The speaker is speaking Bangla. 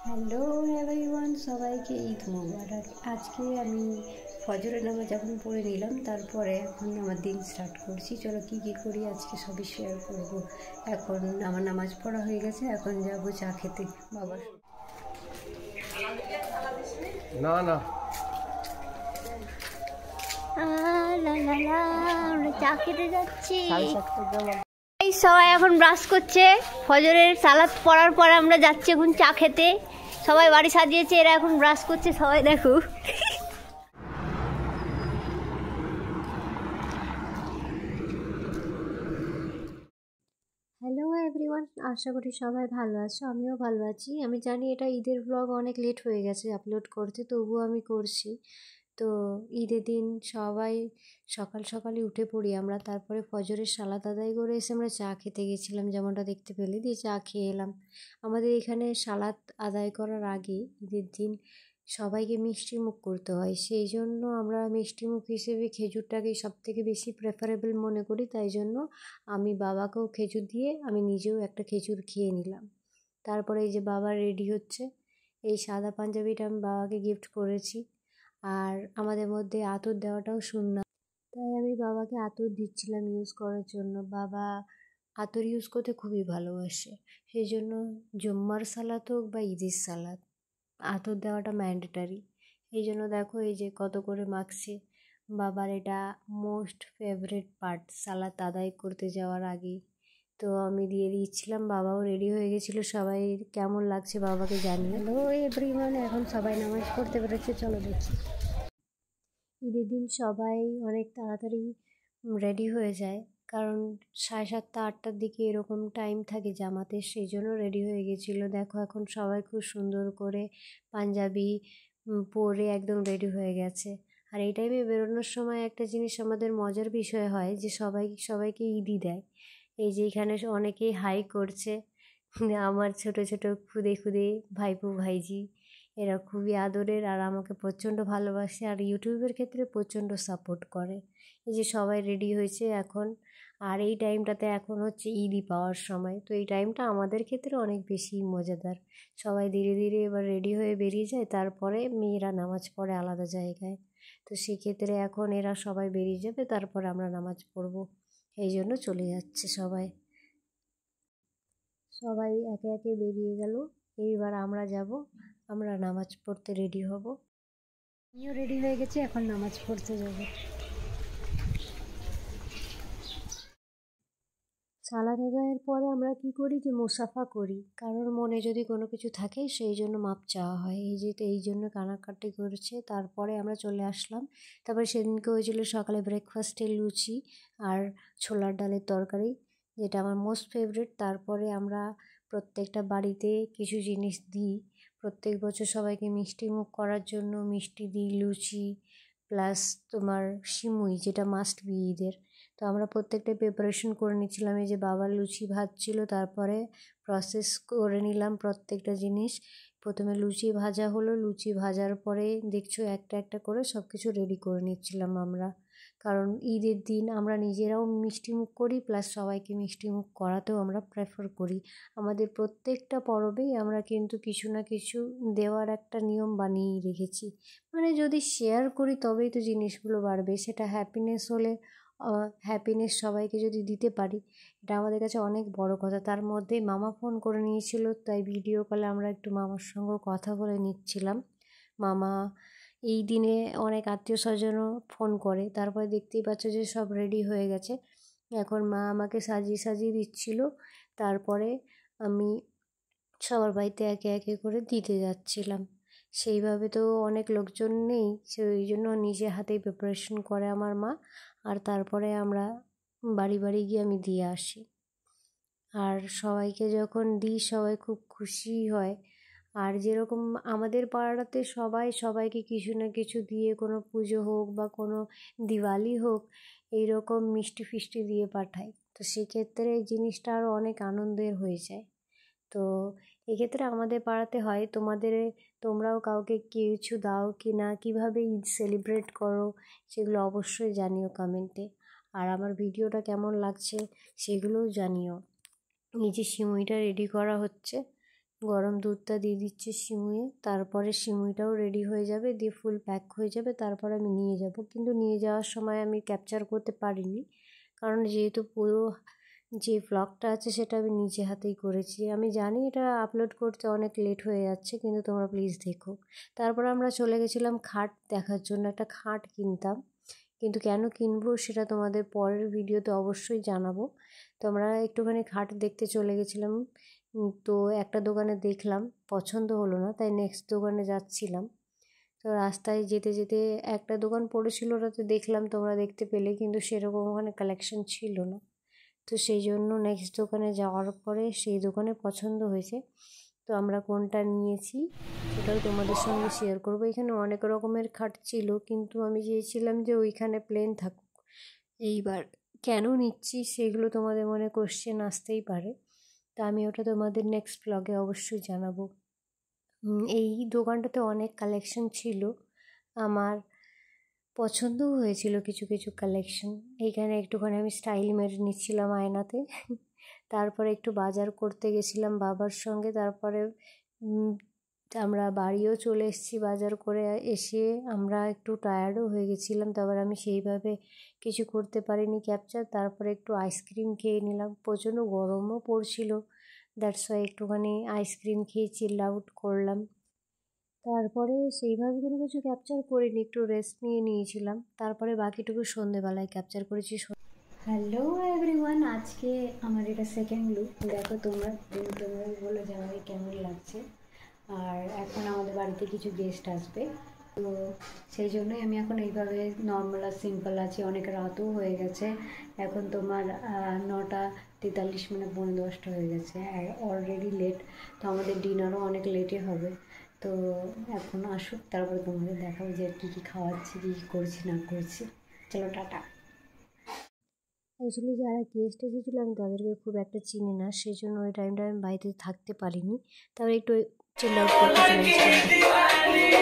হ্যালো এভরিওয়ান, সবাইকে ঈদ মোবারক। আজকে আমি ফজরের নামাজ এখন পড়ে নিলাম, তারপরে এখন আমার দিন স্টার্ট করছি। চলো কী কী করি আজকে সবই শেয়ার করব। এখন আমার নামাজ পড়া হয়ে গেছে, এখন যাব চা খেতে বাবার। না না আমরা চা খেতে যাচ্ছি। এই সবাই এখন ব্রাশ করছে, ফজরের সালাত পড়ার পরে আমরা যাচ্ছি এখন চা খেতে। সবাই বাড়ি সাজিয়েছে, এরা এখন ব্রাশ করছে, সবাই দেখো। হ্যালো এভরিওয়ান, আশা করি সবাই ভালো আছো, আমিও ভালো আছি। আমি জানি এটা ঈদের ব্লগ অনেক লেট হয়ে গেছে আপলোড করতে, তবুও আমি করছি। তো ঈদের দিন সবাই সকাল সকালে উঠে পড়ি আমরা, তারপরে ফজরের সালাত আদায় করে এসে আমরা চা খেতে গেছিলাম, যেমনটা দেখতে পেলে, দিয়ে চা খেয়ে এলাম। আমাদের এখানে সালাত আদায় করার আগে ঈদের দিন সবাইকে মিষ্টি মুখ করতে হয়, সেই জন্য আমরা মিষ্টি মুখ হিসেবে খেজুরটাকে সব থেকে বেশি প্রেফারেবল মনে করি। তাই জন্য আমি বাবাকেও খেজুর দিয়ে আমি নিজেও একটা খেজুর খেয়ে নিলাম। তারপরে এই যে বাবা রেডি হচ্ছে, এই সাদা পাঞ্জাবিটা আমি বাবাকে গিফট করেছি। আর আমাদের মধ্যে আতর দেওয়াটাও সুন্নাত, তাই আমি বাবাকে আতর দিচ্ছিলাম ইউজ করার জন্য। বাবা আতর ইউজ করতে খুবই ভালোবাসে, সেই জন্য জুম্মার সালাত হোক বা ঈদের সালাত, আতর দেওয়াটা ম্যান্ডেটারি। এই জন্য দেখো এই যে কত করে মাখছে। বাবার এটা মোস্ট ফেভারিট পার্ট সালাত আদায় করতে যাওয়ার আগে। তো আমি দিয়ে দিচ্ছিলাম, বাবাও রেডি হয়ে গেছিলো। সবাই কেমন লাগছে বাবাকে জানিয়ে। হ্যালো এভরিওয়ান, এখন সবাই নামাজ পড়তে পেরেছে, চলো দেখি। ঈদের দিন সবাই অনেক তাড়াতাড়ি রেডি হয়ে যায়, কারণ 7:30 8টার দিকে এরকম টাইম থাকে জামাতের, সেই জন্য রেডি হয়ে গেছিলো। দেখো এখন সবাই খুব সুন্দর করে পাঞ্জাবি পরে একদম রেডি হয়ে গেছে। আর এই টাইমে বেরোনোর সময় একটা জিনিস আমাদের মজার বিষয় হয় যে সবাইকে ঈদই দেয়। এই যে এখানে অনেকেই হাই করছে, আমার ছোট ছোট খুদে খুদে ভাইপো ভাইজি, এরা খুবই আদরের আর আমাকে প্রচণ্ড ভালোবাসে, আর ইউটিউবের ক্ষেত্রে প্রচণ্ড সাপোর্ট করে। এই যে সবাই রেডি হয়েছে এখন, আর এই টাইমটাতে এখন হচ্ছে ঈদই পাওয়ার সময়, তো এই টাইমটা আমাদের ক্ষেত্রে অনেক বেশি মজাদার। সবাই ধীরে ধীরে এবার রেডি হয়ে বেরিয়ে যায়, তারপরে মেয়েরা নামাজ পড়ে আলাদা জায়গায়। তো সেক্ষেত্রে এখন এরা সবাই বেরিয়ে যাবে, তারপরে আমরা নামাজ পড়বো, এই জন্য চলে যাচ্ছে সবাই। সবাই একে একে বেরিয়ে গেল, এইবার আমরা যাব, আমরা নামাজ পড়তে রেডি হব। আমিও রেডি হয়ে গেছি, এখন নামাজ পড়তে যাব। সালাত আদায়ের পরে আমরা কি করি যে মুসাফা করি, কারোর মনে যদি কোনো কিছু থাকে সেই জন্য মাপ চাওয়া হয়। এই জন্য কানাকাটি করছে। তারপরে আমরা চলে আসলাম। তারপরে সেদিনকে হয়েছিল সকালে ব্রেকফাস্টে লুচি আর ছোলার ডালের তরকারি, যেটা আমার মোস্ট ফেভারিট। তারপরে আমরা প্রত্যেকটা বাড়িতে কিছু জিনিস দিই, প্রত্যেক বছর সবাইকে মিষ্টি মুখ করার জন্য মিষ্টি দিই, লুচি প্লাস তোমার সিমুই, যেটা মাস্ট বি ঈদের। তো আমরা প্রত্যেকটা প্রিপারেশন করে নিচ্ছিলাম। এই যে বাবার লুচি ভাজছিল, তারপরে প্রসেস করে নিলাম প্রত্যেকটা জিনিস। প্রথমে লুচি ভাজা হলো, লুচি ভাজার পরে দেখছো একটা একটা করে সব কিছু রেডি করে নিচ্ছিলাম আমরা, কারণ ঈদের দিন আমরা নিজেরাও মিষ্টিমুখ করি, প্লাস সবাইকে মিষ্টিমুখ করাতেও আমরা প্রেফার করি। আমাদের প্রত্যেকটা পরবেই আমরা কিন্তু কিছু না কিছু দেওয়ার একটা নিয়ম বানিয়েই রেখেছি, মানে যদি শেয়ার করি তবেই তো জিনিসগুলো বাড়বে। সেটা হ্যাপিনেস হলে হ্যাপিনেস সবাইকে যদি দিতে পারি, এটা আমাদের কাছে অনেক বড় কথা। তার মধ্যে মামা ফোন করে নিয়েছিল, তাই ভিডিও কলে আমরা একটু মামার সঙ্গে কথা বলে নিচ্ছিলাম। মামা এই দিনে অনেক আত্মীয় স্বজনও ফোন করে। তারপরে দেখতেই পাচ্ছ যে সব রেডি হয়ে গেছে, এখন মা আমাকে সাজিয়ে সাজিয়ে দিচ্ছিল। তারপরে আমি সবার বাড়িতে একে একে করে দিতে যাচ্ছিলাম। সেইভাবে তো অনেক লোকজন নেই, সেই জন্য নিজে হাতেই প্রিপারেশন করে আমার মা, আর তারপরে আমরা বাড়ি বাড়ি গিয়ে আমি দিয়ে আসি। আর সবাইকে যখন দিই সবাই খুব খুশি হয়। আর যেরকম আমাদের পাড়াতে সবাই সবাইকে কিছু না কিছু দিয়ে, কোনো পুজো হোক বা কোনো দিওয়ালি হোক, এইরকম মিষ্টি ফিষ্টি দিয়ে পাঠায়। তো সেক্ষেত্রে এই জিনিসটা আরও অনেক আনন্দের হয়ে যায়। তো এক্ষেত্রে আমাদের পাড়াতে হয়, তোমরাও কাউকে কিছু দাও কি না, কীভাবে ঈদ সেলিব্রেট করো, সেগুলো অবশ্যই জানিও কমেন্টে। আর আমার ভিডিওটা কেমন লাগছে সেগুলোও জানিও। এই যে সিমুইটা রেডি করা হচ্ছে, গরম দুধটা দিয়ে দিচ্ছি সিমুয়ে, তারপরে সিমুইটাও রেডি হয়ে যাবে, দিয়ে ফুল প্যাক হয়ে যাবে, তারপর আমি নিয়ে যাব। কিন্তু নিয়ে যাওয়ার সময় আমি ক্যাপচার করতে পারিনি, কারণ যেহেতু পুরো যে ভ্লগটা আছে সেটা আমি নিজে হাতেই করেছি। আমি জানি এটা আপলোড করতে অনেক লেট হয়ে যাচ্ছে, কিন্তু তোমরা প্লিজ দেখো। তারপর আমরা চলে গেছিলাম খাট দেখার জন্য, একটা খাট কিনতাম, কিন্তু কেন কিনবো সেটা তোমাদের পরের ভিডিওতে অবশ্যই জানাবো। তো আমরা একটুখানি খাট দেখতে চলে গেছিলাম। তো একটা দোকানে দেখলাম, পছন্দ হলো না, তাই নেক্সট দোকানে যাচ্ছিলাম। তো রাস্তায় যেতে যেতে একটা দোকান পড়েছিল, ওটাতে দেখলাম, তোমরা দেখতে পেলে, কিন্তু সেরকম ওখানে কালেকশন ছিল না। তো সেই জন্য নেক্সট দোকানে যাওয়ার পরে সেই দোকানে পছন্দ হয়েছে, তো আমরা কোনটা নিয়েছি সেটাও তোমাদের সঙ্গে শেয়ার করবো। এখানে অনেক রকমের খাট ছিল, কিন্তু আমি চেয়েছিলাম যে ওইখানে প্লেন থাকুক। এইবার কেন নিচ্ছি সেগুলো তোমাদের মনে কোশ্চেন আসতেই পারে, তা আমি ওটা তোমাদের নেক্সট ব্লগে অবশ্যই জানাবো। এই দোকানটাতে অনেক কালেকশন ছিল, আমার পছন্দও হয়েছিল কিছু কিছু কালেকশন। এইখানে একটুখানি আমি স্টাইল মেরে নিচ্ছিলাম আয়নাতে। তারপরে একটু বাজার করতে গেছিলাম বাবার সঙ্গে, তারপরে আমরা বাড়িও চলে এসেছি। বাজার করে এসে আমরা একটু টায়ার্ডও হয়ে গেছিলাম, তারপর আমি সেইভাবে কিছু করতে পারিনি ক্যাপচার। তারপরে একটু আইসক্রিম খেয়ে নিলাম, প্রচণ্ড গরমও পড়ছিল, দ্যাটস ওয়াই একটুখানি আইসক্রিম খেয়ে চিল আউট করলাম। তারপরে সেইভাবে কোনো কিছু ক্যাপচার করিনি, একটু রেস্ট নিয়েছিলাম। তারপরে বাকিটুকু সন্ধেবেলায় ক্যাপচার করেছি। হ্যালো এভরিওয়ান, আজকে আমার এটা সেকেন্ড লুক। দেখো তোমরা বলো যে আমাকে কেমন লাগছে। আর এখন আমাদের বাড়িতে কিছু গেস্ট আসবে, তো সেই জন্যই আমি এখন এইভাবে নর্মাল আর সিম্পল আছি। অনেক রাতও হয়ে গেছে, এখন তোমার 9:43 মানে 9:10 হয়ে গেছে, আর অলরেডি লেট, তো আমাদের ডিনারও অনেক লেটে হবে। তো এখন আসুক, তারপরে তোমাদের দেখাবো যে কী কী খাওয়াচ্ছি, কী কী করছি না করছি। চলো টাটা। অ্যাকচুয়ালি যারা গেস্ট এসেছিলো আমি তাদেরকে খুব একটা চিনি না, সেই জন্য ওই টাইমটা আমি বাড়িতে থাকতে পারিনি, তারপরে একটু চিল আউট করতে চলে গেছিলাম।